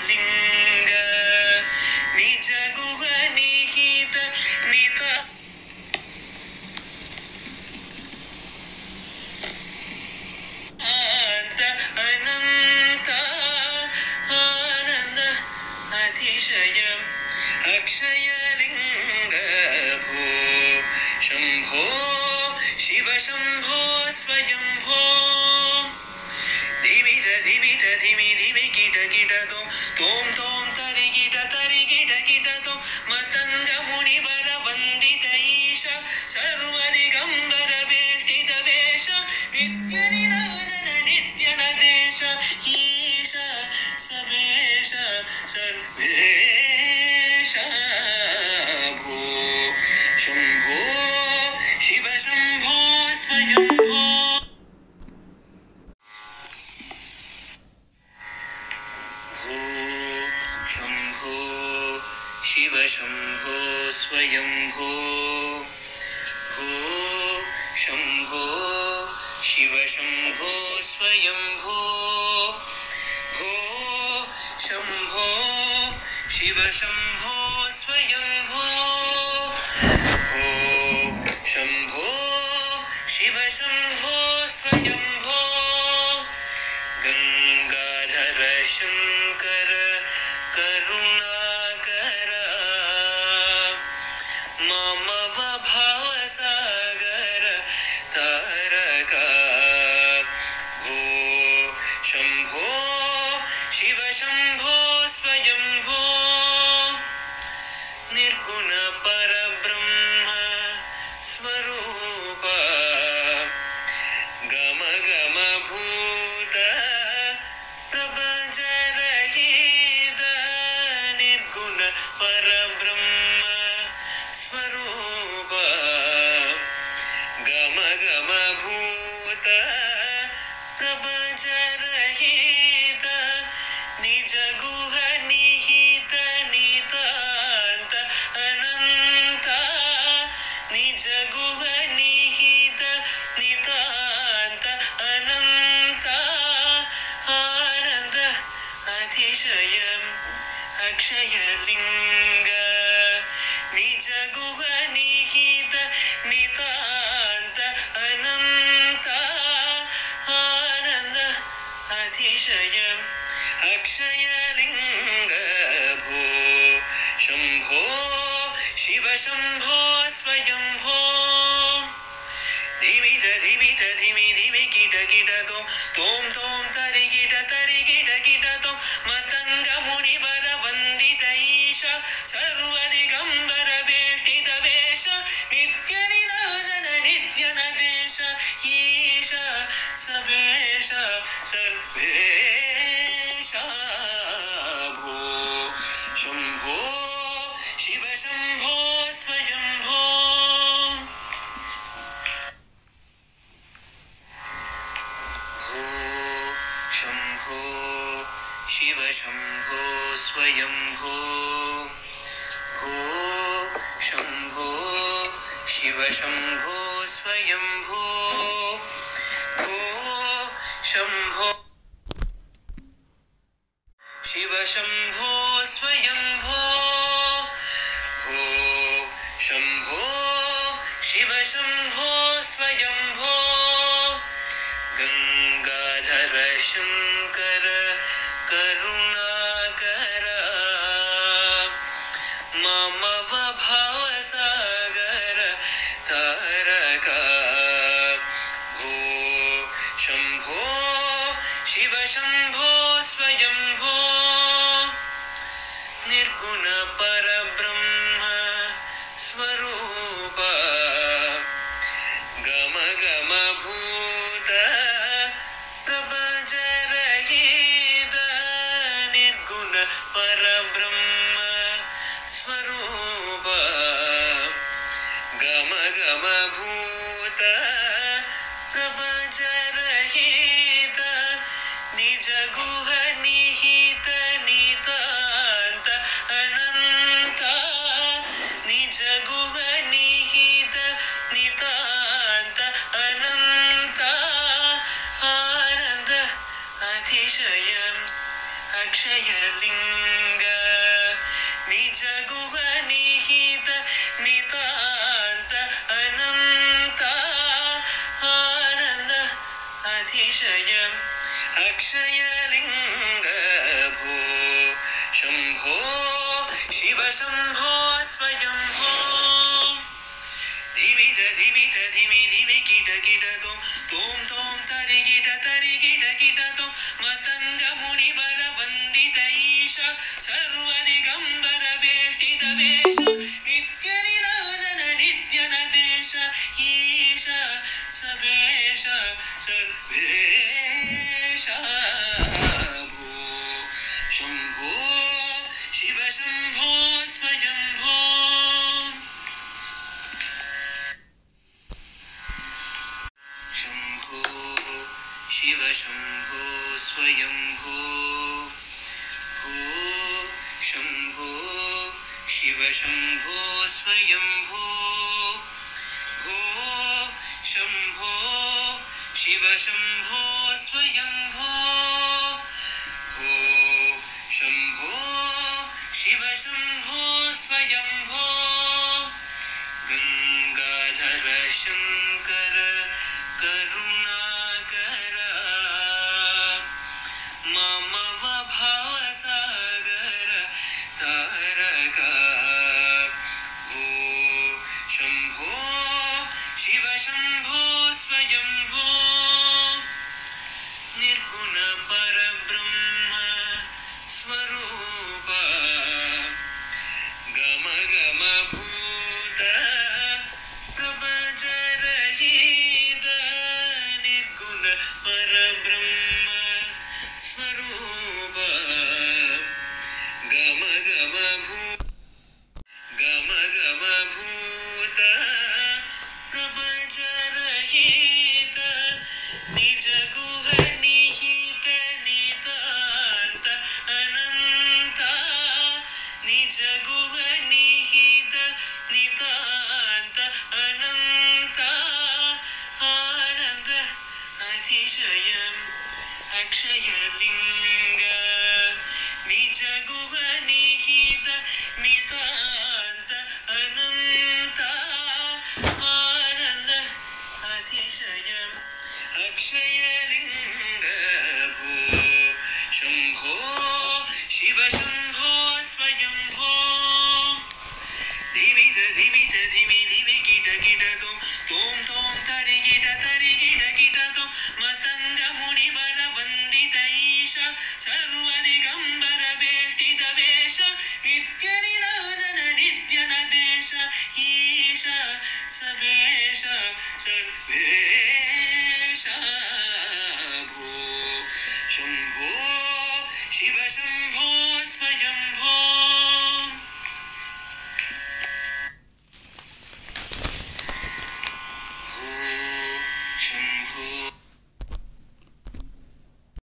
लिंग निज गुह निहित निता अनंत आनंद अतिशयम् अक्षय लिंग भो शंभो शिव शंभो स्वयंभो धिमित धिमित धिमि धिमि कीट कीट तोम तोम तरि कीट तोम मतंग मुनिवर वंदित ईश सर्वदिगंबर वेष्टित वेश नित्य निरोधन नित्य नदेश ईश सवेश सर्वेश भो शंभो शिव शंभो स्वयंभो शंभो शिव शंभो स्वयंभो भो शंभो शिव शंभो स्वयंभो भो शंभो शिव शंभो स्वयंभो भो शंभो शिव शंभो स्वयंभो गंगाधर शंकर करुणाकर ममव भावसागर तारका भो शंभो शिव शंभो स्वयंभो निर्गुण परब्रह्म स्वरूप गम गम भूत प्रपंच रहित निर्गुण परब्रह्म स्वरूप गम गम भूत प्रपंच रहित निज गुह निहित नितांत अनंत निज गुह निहित नितांत अनंत आनंद अतिशयम् अक्षय लिंग निज गुह निहित नितांत अनंत आनंद अतिशयम् अक्षय लिंग भो शंभो शिव शंभो स्वयंभो धिमित धिमित धिमि धिमि कीट तोम तोम तरि कीट तोम मतंग मुनिवर वंदित ईश सर्वदिगंबर वेष्टित वेश नित्य निरोधन नित्य नदेश ईश सवेश सर्वेश भो शंभो शिव शंभो स्वयंभो शंभो शिव शंभो स्वयंभो भो शंभो शिव शंभो स्वयंभो भो शंभो शिव शंभो स्वयंभो भो शंभो शिव शंभो स्वयंभो गंगाधर शंकर करुणाकर ममव भावसागर तारका भो शंभो शिव शंभो स्वयंभो निर्गुण परब्रह्म स्वरूप गम गम भूत प्रपंच रहित निर्गुण परब्रह्म स्वरूप गम गम भूत प्रपंच रहित निज गुह निहित नितांत अनंत निज गुह निहित नितांत अनंत आनंद अतिशयम् अक्षयलिङ्ग निज गुह निहित नितान्त अनन्त आनन्द अतिशय अक्षयलिङ्ग भो शम्भो शिव शम्भो स्वयम्भो धिमिध धिमिध धिमि धिमि किट किट तोम तोम तरि किट तोम मतंग मुनिवर वंदित ईश सर्वदिगंबर वेष्टित वेश नित्य निराजन नित्य नदेश ईश सबेश सर्वेश भो शंभो शिव शंभो स्वयंभो शंभो शिव शंभो स्वयंभो भो शंभो शिव शंभो स्वयंभो भो शंभो शिव शंभो स्वयंभो भो शंभो शिव शंभो स्वयंभो गंगाधर शंकर करुणाकर मम भवसागर तारक भो शंभो शिव शंभो स्वयंभो निर्गुण परब्रह्म स्वरूप